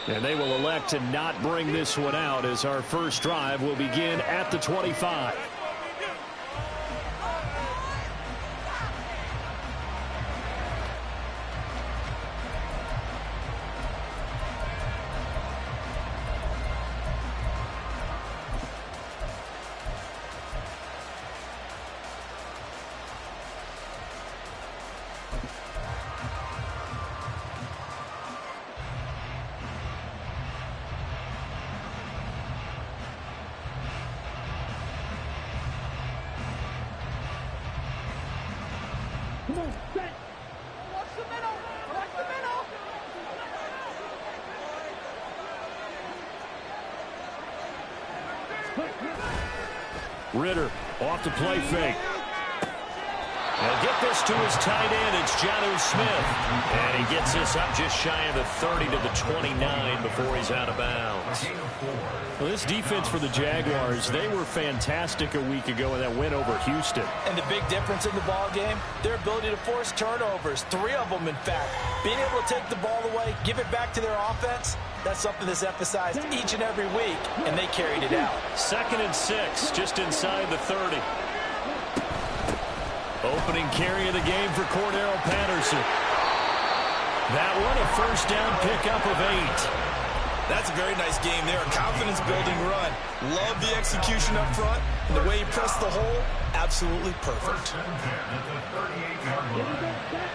And they will elect to not bring this one out as our first drive will begin at the 25. Ritter off the play fake. He'll get this to his tight end. It's Jonnu Smith. And he gets this up just shy of the 30 to the 29 before he's out of bounds. Well, this defense for the Jaguars, they were fantastic a week ago in that win over Houston. And the big difference in the ball game, their ability to force turnovers, 3 of them in fact. Being able to take the ball away, give it back to their offense, that's something that's emphasized each and every week, and they carried it out. 2nd and 6, just inside the 30. Opening carry of the game for Cordero Patterson. That one, a first down pickup of 8. That's a very nice game there. A confidence-building run. Love the execution up front. And the way he pressed the hole, absolutely perfect.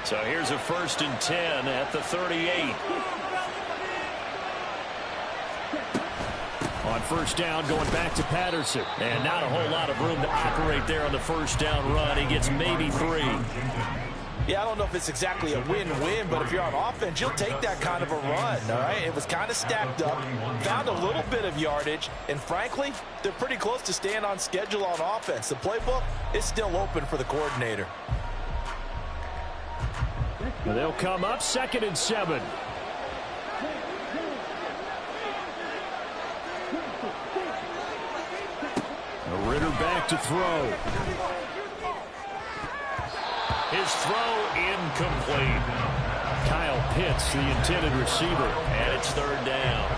So here's a 1st and 10 at the 38. On first down, going back to Patterson. And not a whole lot of room to operate there on the first down run. He gets maybe 3. Yeah, I don't know if it's exactly a win-win, but if you're on offense, you'll take that kind of a run, all right? It was kind of stacked up, found a little bit of yardage, and frankly, they're pretty close to staying on schedule on offense. The playbook is still open for the coordinator. They'll come up 2nd and 7. Ritter back to throw. His throw incomplete. Kyle Pitts, the intended receiver, and it's 3rd down.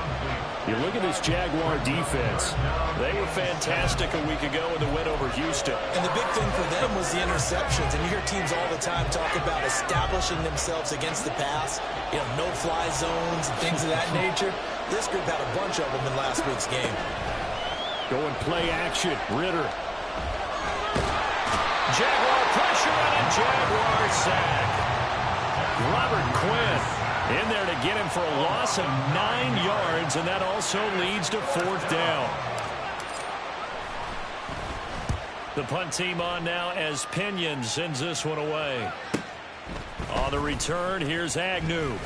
You look at this Jaguar defense. They were fantastic a week ago in the win over Houston. And the big thing for them was the interceptions. And you hear teams all the time talk about establishing themselves against the pass. You know, no-fly zones and things of that nature. This group had a bunch of them in last week's game. Going play action. Ritter. Jaguar pressure and a Jaguar sack. Robert Quinn in there to get him for a loss of 9 yards, and that also leads to 4th down. The punt team on now as Pinion sends this one away. On the return, here's Agnew.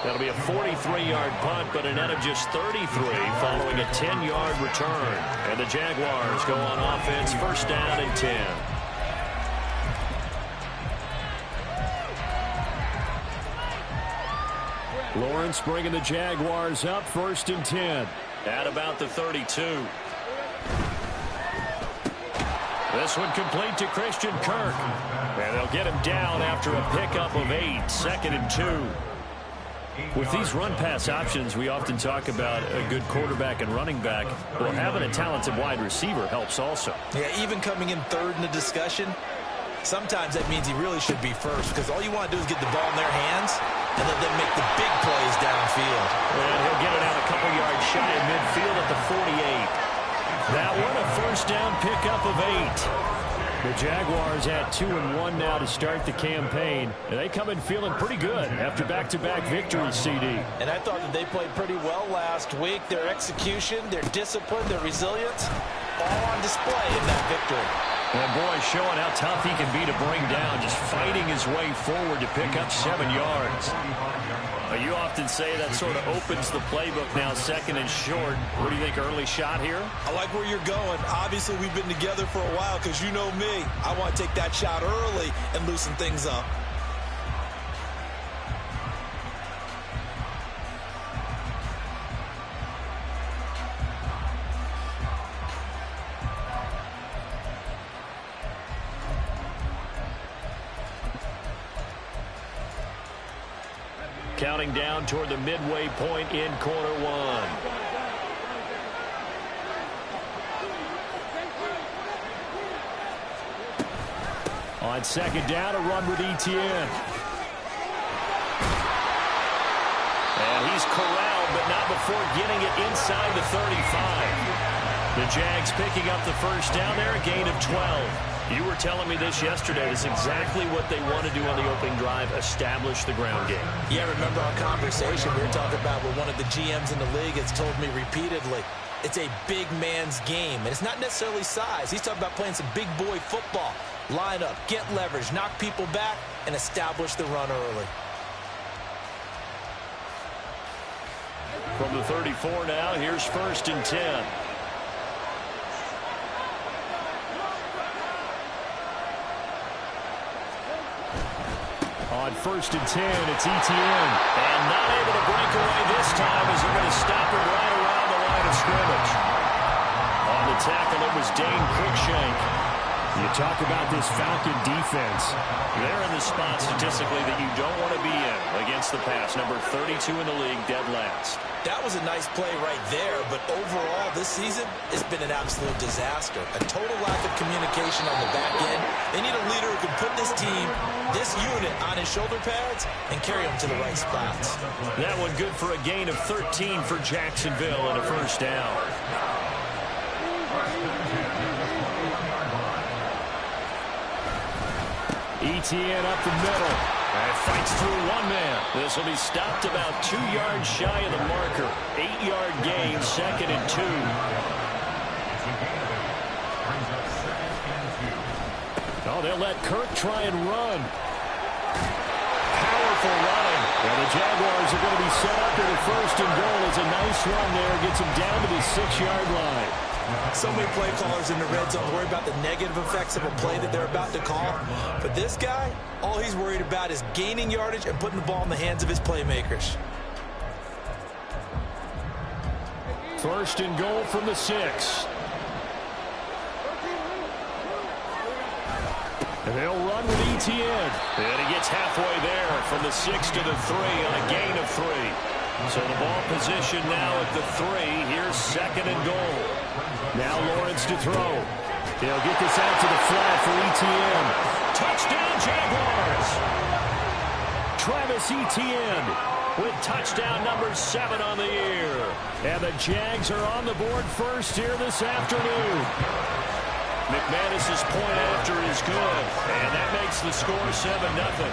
That'll be a 43-yard punt, but a net of just 33 following a 10-yard return. And the Jaguars go on offense, 1st down and 10. Lawrence bringing the Jaguars up, 1st and 10. At about the 32. This one complete to Christian Kirk. And they'll get him down after a pickup of 8, 2nd and 2. With these run-pass options, we often talk about a good quarterback and running back. Well, having a talented wide receiver helps also. Yeah, even coming in 3rd in the discussion, sometimes that means he really should be first, because all you want to do is get the ball in their hands and let them make the big plays downfield. And he'll get it out a couple yards shy of midfield at the 48. That one, a 1st down pickup of 8. The Jaguars at 2-1 now to start the campaign. And they come in feeling pretty good after back-to-back victories, CD. And I thought that they played pretty well last week. Their execution, their discipline, their resilience, all on display in that victory. And boy, showing how tough he can be to bring down, just fighting his way forward to pick up 7 yards. You often say that sort of opens the playbook now, 2nd and short. What do you think, early shot here? I like where you're going. Obviously, we've been together for a while because you know me. I want to take that shot early and loosen things up. Counting down toward the midway point in quarter one. On second down, a run with Etienne. And he's corralled, but not before getting it inside the 35. The Jags picking up the first down there, a gain of 12. You were telling me this yesterday. It's exactly what they want to do on the opening drive, establish the ground game. Yeah, remember our conversation we were talking about with one of the GMs in the league has told me repeatedly, it's a big man's game. And it's not necessarily size. He's talking about playing some big boy football. Line up, get leverage, knock people back, and establish the run early. From the 34 now, here's 1st and 10. On 1st and 10, it's Etienne. And not able to break away this time as they're going to stop him right around the line of scrimmage. On the tackle, it was Dane Cruikshank. You talk about this Falcon defense. They're in the spot statistically that you don't want to be in against the pass. Number 32 in the league, dead last. That was a nice play right there, but overall this season, it's been an absolute disaster. A total lack of communication on the back end. They need a leader who can put this team, this unit, on his shoulder pads and carry them to the right spots. That one good for a gain of 13 for Jacksonville and a first down. Etienne up the middle. And fights through one man. This will be stopped about 2 yards shy of the marker. 8-yard gain, 2nd and 2. Oh, they'll let Kirk try and run. Powerful running. And the Jaguars are going to be set up in a 1st and goal. It's a nice run there. Gets them down to the 6-yard line. So many play callers in the red zone worry about the negative effects of a play that they're about to call. But this guy, all he's worried about is gaining yardage and putting the ball in the hands of his playmakers. 1st and goal from the 6. And they'll run with Etienne. And he gets halfway there from the 6 to the 3 on a gain of 3. So the ball position now at the 3. Here's 2nd and goal. Now Lawrence to throw. He'll get this out to the flat for Etienne. Touchdown Jaguars! Travis Etienne with touchdown number 7 on the year. And the Jags are on the board first here this afternoon. McManus's point after is good. And that makes the score 7-0.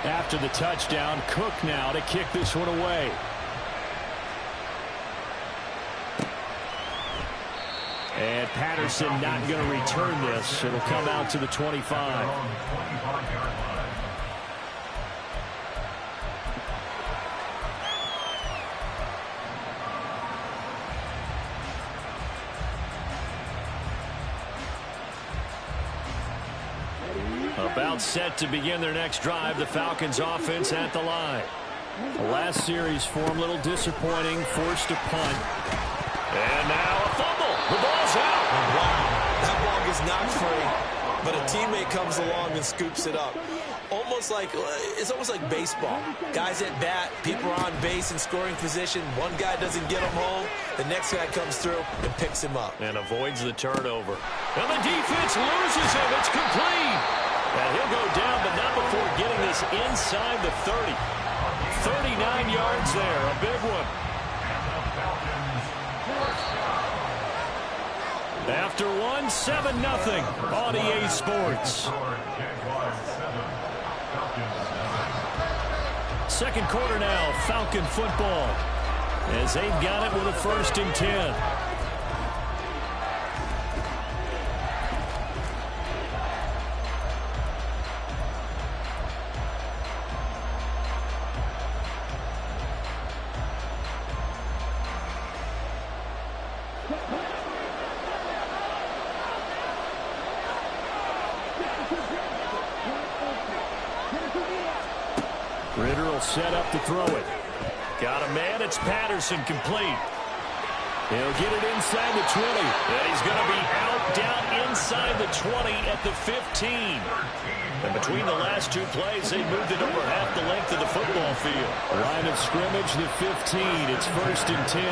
After the touchdown, Cook now to kick this one away. And Patterson not going to return this. It'll come out to the 25. About set to begin their next drive. The Falcons offense at the line. The last series for them, a little disappointing. Forced to punt. And now a fumble. The ball's out. Wow. That ball gets knocked free. But a teammate comes along and scoops it up. It's almost like baseball. Guys at bat, people are on base in scoring position. One guy doesn't get him home. The next guy comes through and picks him up. And avoids the turnover. And the defense loses him. It's complete. And he'll go down, but not before getting this inside the 30. 39 yards there, a big one. After one, 7-0 on EA Sports. Second quarter now, Falcon football, as they've got it with a 1st and 10. Ritter will set up to throw it. Got a man. It's Patterson, complete. He'll get it inside the 20. And he's going to be out down inside the 20 at the 15. And between the last two plays, they moved it over half the length of the football field. Line of scrimmage, the 15. It's 1st and 10.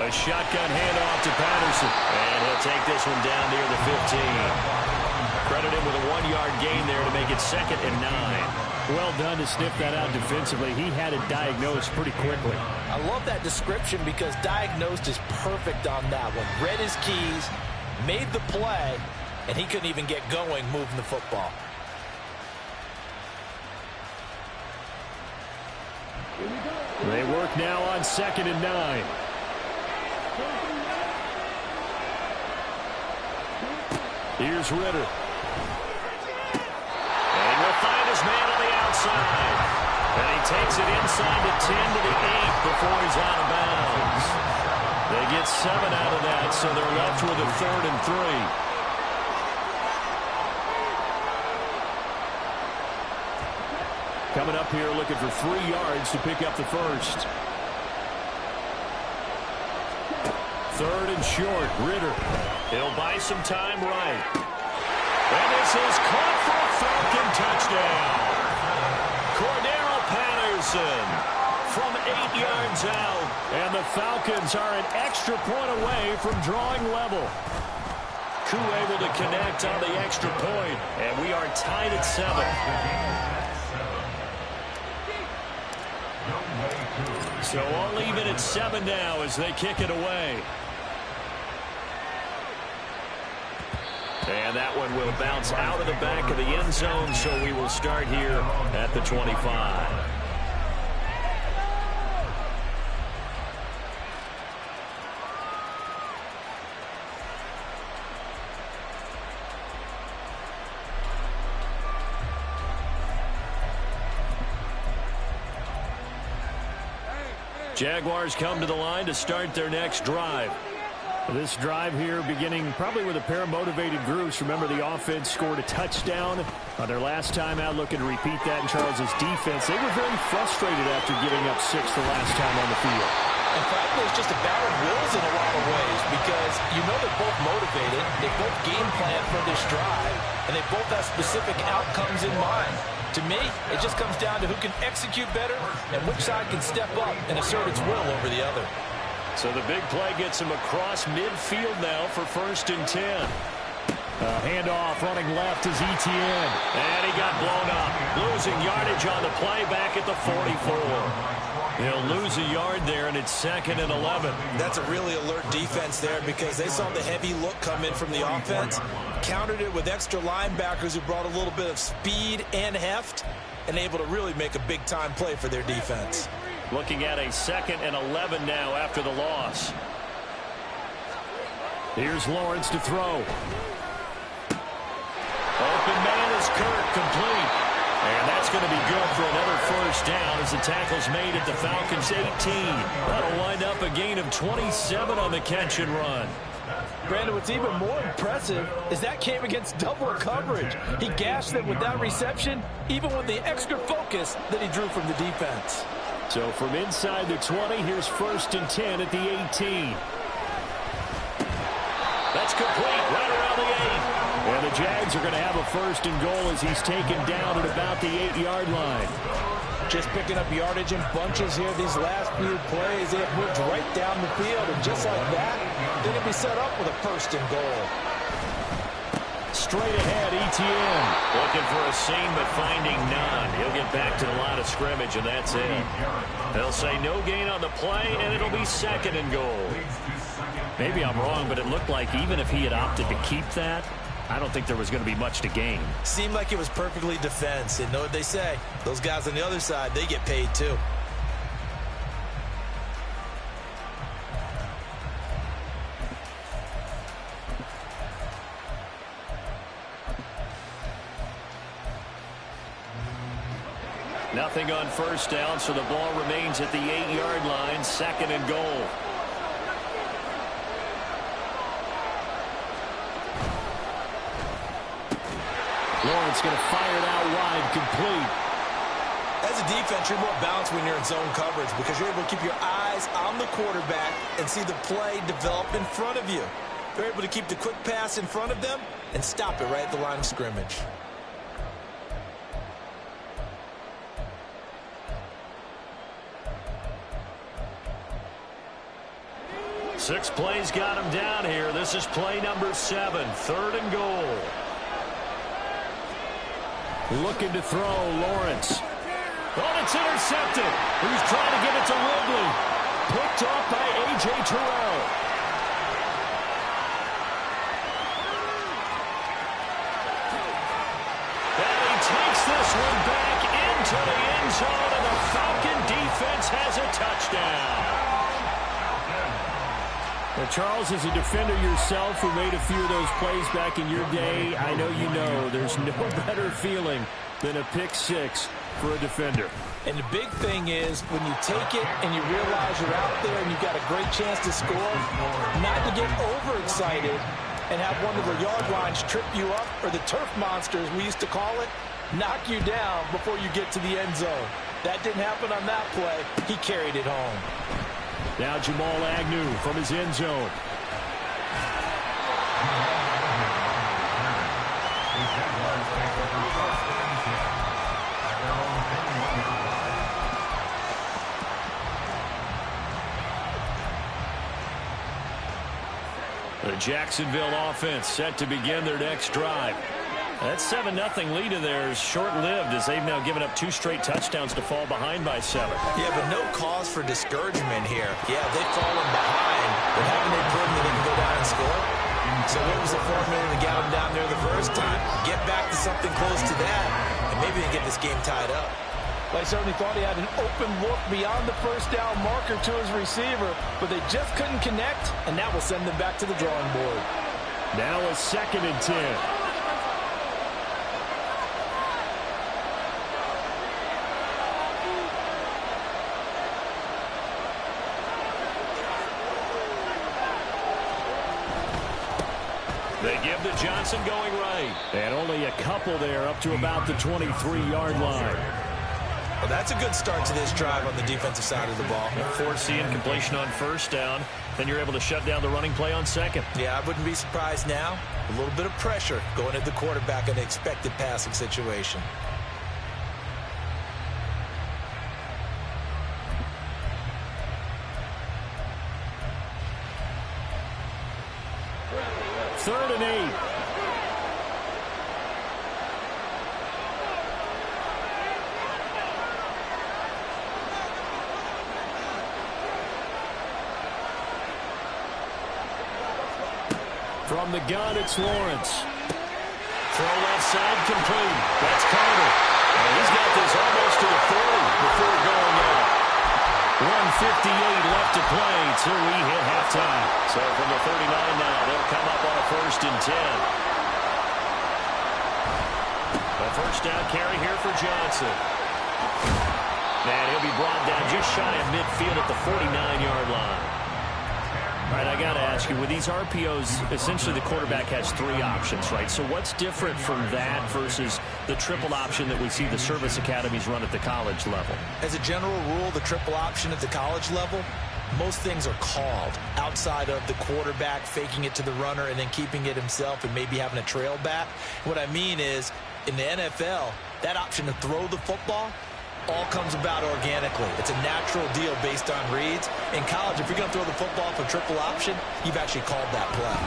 A shotgun handoff to Patterson. And he'll take this one down near the 15. Credit him with a 1-yard gain there to make it 2nd and 9. Well done to sniff that out defensively. He had it diagnosed pretty quickly. I love that description because diagnosed is perfect on that one. Read his keys, made the play, and he couldn't even get going moving the football. They work now on 2nd and 9. Here's Ritter. And he'll find his man on the outside. And he takes it inside the 10 to the 8 before he's out of bounds. They get 7 out of that, so they're left with a 3rd and 3. Coming up here looking for 3 yards to pick up the first. 3rd and short. Ritter. He'll buy some time right. And this is caught for a Falcon touchdown. Cordero Patterson from 8 yards out. And the Falcons are an extra point away from drawing level. Crew able to connect on the extra point. And we are tied at 7. So all even at 7 now as they kick it away. And that one will bounce out of the back of the end zone, so we will start here at the 25. Jaguars come to the line to start their next drive. This drive here beginning probably with a pair of motivated groups. Remember, the offense scored a touchdown on their last time out, looking to repeat that in Charles's defense. They were very frustrated after giving up 6 the last time on the field. And frankly, it's just a battle of wills in a lot of ways because you know they're both motivated, they both game plan for this drive, and they both have specific outcomes in mind. To me, it just comes down to who can execute better and which side can step up and assert its will over the other. So the big play gets him across midfield now for 1st and 10. Handoff running left is Etienne. And he got blown up. Losing yardage on the play back at the 44. He'll lose a yard there, and it's 2nd and 11. That's a really alert defense there because they saw the heavy look come in from the offense, countered it with extra linebackers who brought a little bit of speed and heft, and able to really make a big-time play for their defense. Looking at a 2nd and 11 now after the loss. Here's Lawrence to throw. Open man is Kirk, complete. And that's going to be good for another 1st down as the tackle's made at the Falcons' 18. That'll wind up a gain of 27 on the catch and run. Brandon, what's even more impressive is that came against double coverage. He gashed them with that reception, even with the extra focus that he drew from the defense. So from inside the 20, here's 1st and 10 at the 18. That's complete right around the 8. And the Jags are going to have a 1st and goal as he's taken down at about the 8-yard line. Just picking up yardage in bunches here these last few plays. They have moved right down the field, and just like that, they're going to be set up with a 1st and goal. Straight ahead, Etienne. Looking for a seam, but finding none. He'll get back to the line of scrimmage, and that's it. They'll say no gain on the play, and it'll be 2nd and goal. Maybe I'm wrong, but it looked like even if he had opted to keep that, I don't think there was going to be much to gain. Seemed like it was perfectly defense. And know what they say? Those guys on the other side, they get paid too. Nothing on 1st down, so the ball remains at the 8-yard line, 2nd and goal. Lawrence going to fire it out wide, complete. As a defense, you're more balanced when you're in zone coverage because you're able to keep your eyes on the quarterback and see the play develop in front of you. You're able to keep the quick pass in front of them and stop it right at the line of scrimmage. Six plays got him down here. This is play number 7, 3rd and goal. Looking to throw, Lawrence. Oh, it's intercepted. He's trying to give it to Ridley. Picked off by A.J. Terrell. And he takes this one back into the end zone, and the Falcon defense has a touchdown. Well, Charles, as a defender yourself who made a few of those plays back in your day, I know you know there's no better feeling than a pick six for a defender. And the big thing is when you take it and you realize you're out there and you've got a great chance to score, not to get overexcited and have one of the yard lines trip you up, or the turf monsters, we used to call it, knock you down before you get to the end zone. That didn't happen on that play. He carried it home. Now Jamal Agnew from his end zone. The Jacksonville offense set to begin their next drive. That 7-0 lead of theirs short-lived as they've now given up 2 straight touchdowns to fall behind by 7. Yeah, but no cause for discouragement here. Yeah, they've fallen behind, but haven't they proven that they can go down and score? So what was the formula that got them down there the first time? Get back to something close to that, and maybe they get this game tied up. Well, I certainly thought he had an open look beyond the first down marker to his receiver, but they just couldn't connect, and that will send them back to the drawing board. Now a 2nd and 10. They give to Johnson going right. And only a couple there up to about the 23-yard line. Well, that's a good start to this drive on the defensive side of the ball. Forcing completion on first down. Then you're able to shut down the running play on second. Yeah, I wouldn't be surprised now. A little bit of pressure going at the quarterback in an expected passing situation. Third and 8. From the gun, it's Lawrence. Throw left side complete. That's Carter. And he's got this almost to the 40 before going out. 1:58 left to play till we hit halftime. So from the 39 now, they'll come up on a 1st and 10. A first down carry here for Johnson. And he'll be brought down just shy of midfield at the 49-yard line. All right, I got to ask you, with these RPOs, essentially the quarterback has 3 options, right? So what's different from that versus the triple option that we see the service academies run at the college level? As a general rule, the triple option at the college level, most things are called outside of the quarterback faking it to the runner and then keeping it himself and maybe having a trail back. What I mean is, in the NFL, that option to throw the football all comes about organically. It's a natural deal based on reads. In college, if you're going to throw the football for triple option, you've actually called that play.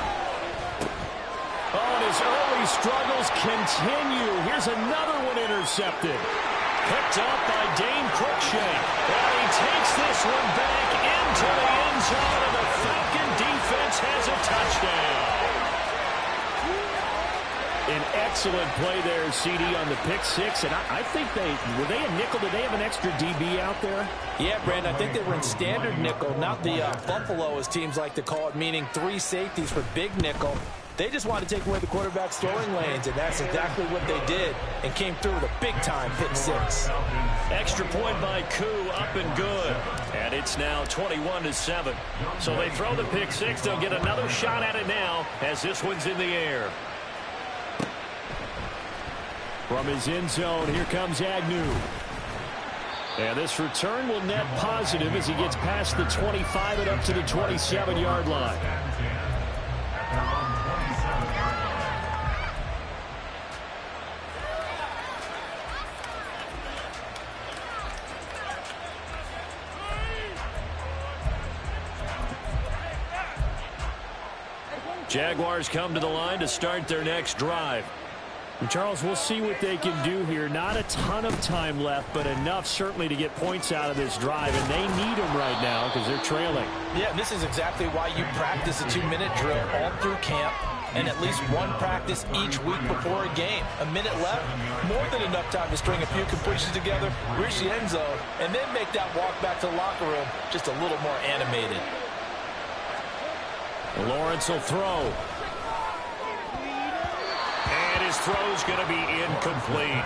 Oh, and his early struggles continue. Here's another one intercepted. Picked up by Dane Cruikshank. And he takes this one back into the end zone, and the Falcon defense has a touchdown. An excellent play there, CD, on the pick six. And I think were they a nickel? Did they have an extra DB out there? Yeah, Brandon, I think they were in standard nickel, not the Buffalo, as teams like to call it, meaning 3 safeties for big nickel. They just wanted to take away the quarterback's throwing lanes, and that's exactly what they did, and came through with a big-time pick six. Extra point by Koo, up and good. And it's now 21-7. So they throw the pick six. They'll get another shot at it now as this one's in the air. From his end zone, here comes Agnew. And this return will net positive as he gets past the 25 and up to the 27-yard line. Jaguars come to the line to start their next drive. And Charles, we'll see what they can do here. Not a ton of time left, but enough certainly to get points out of this drive, and they need them right now because they're trailing. Yeah, and this is exactly why you practice a 2-minute drill all through camp and at least one practice each week before a game. A minute left, more than enough time to string a few completions together, reach the end zone, and then make that walk back to the locker room just a little more animated. Lawrence will throw. And his throw's going to be incomplete.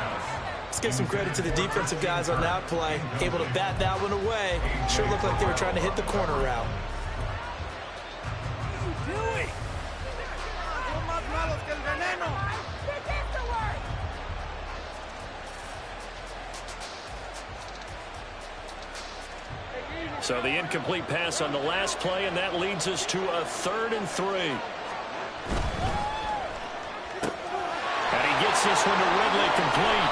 Let's give some credit to the defensive guys on that play. Able to bat that one away. Sure looked like they were trying to hit the corner route. So the incomplete pass on the last play, and that leads us to a 3rd and 3. And he gets this one to Ridley complete.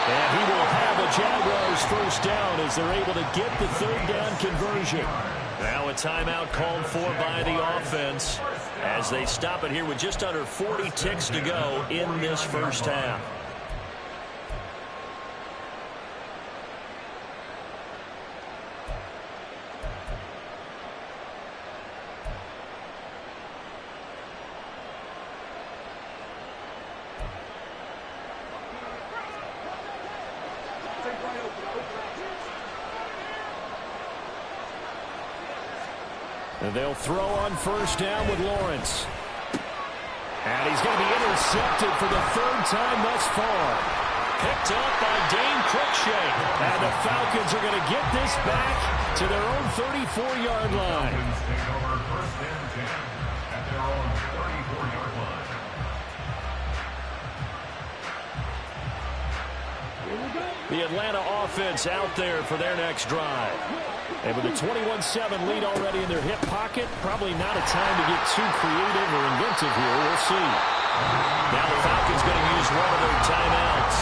And he will have a Jaguars first down as they're able to get the 3rd down conversion. Now a timeout called for by the offense as they stop it here with just under 40 ticks to go in this first half. And they'll throw on first down with Lawrence. And he's going to be intercepted for the 3rd time thus far. Picked up by Dane Cruikshank. And the Falcons are going to get this back to their own 34-yard line. The Atlanta offense out there for their next drive. And with a 21-7 lead already in their hip pocket, probably not a time to get too creative or inventive here. We'll see. Now the Falcons going to use one of their timeouts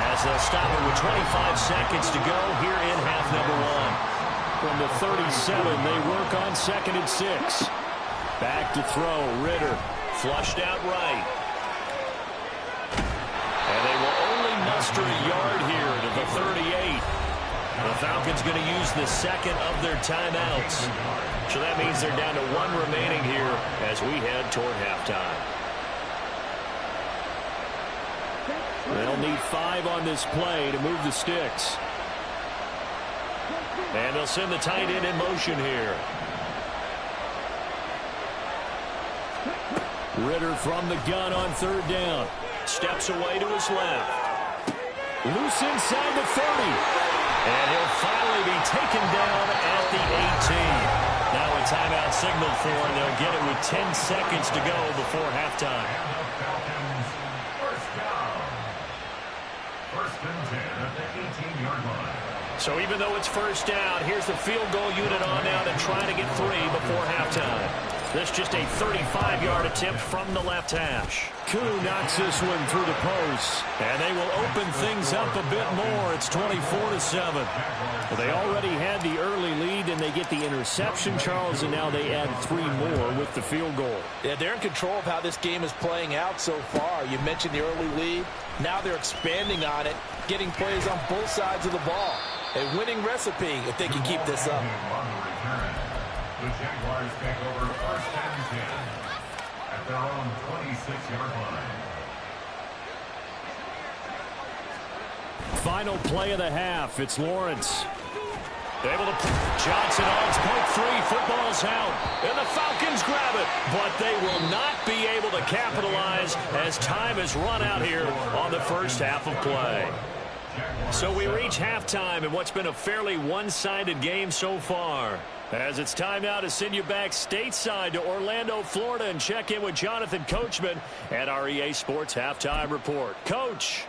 as they'll stop it with 25 seconds to go here in half number 1. From the 37, they work on 2nd and 6. Back to throw, Ritter. Flushed out right. And they will only muster a yard here to the 38. The Falcons going to use the 2nd of their timeouts. So that means they're down to 1 remaining here as we head toward halftime. They'll need 5 on this play to move the sticks. And they'll send the tight end in motion here. Ritter from the gun on 3rd down. Steps away to his left. Loose inside the 30. And he'll finally be taken down at the 18. Now a timeout signaled for, and they'll get it with 10 seconds to go before halftime. First and 10 at the 18-yard line. So even though it's first down, here's the field goal unit on now to try to get 3 before halftime. This just a 35-yard attempt from the left hash. Koo knocks this one through the post. And they will open things up a bit more. It's 24-7. Well, they already had the early lead, and they get the interception, Charles, and now they add 3 more with the field goal. Yeah, they're in control of how this game is playing out so far. You mentioned the early lead. Now they're expanding on it, getting plays on both sides of the ball. A winning recipe if they can keep this up. The Jaguars take over first and 10 at their own 26-yard line. Final play of the half. It's Lawrence. Able to Johnson on poke 3. Football's out. And the Falcons grab it. But they will not be able to capitalize as time has run out here on the first half of play. So we reach halftime in what's been a fairly one-sided game so far. As it's time now to send you back stateside to Orlando, Florida, and check in with Jonathan Coachman at our EA Sports Halftime Report. Coach.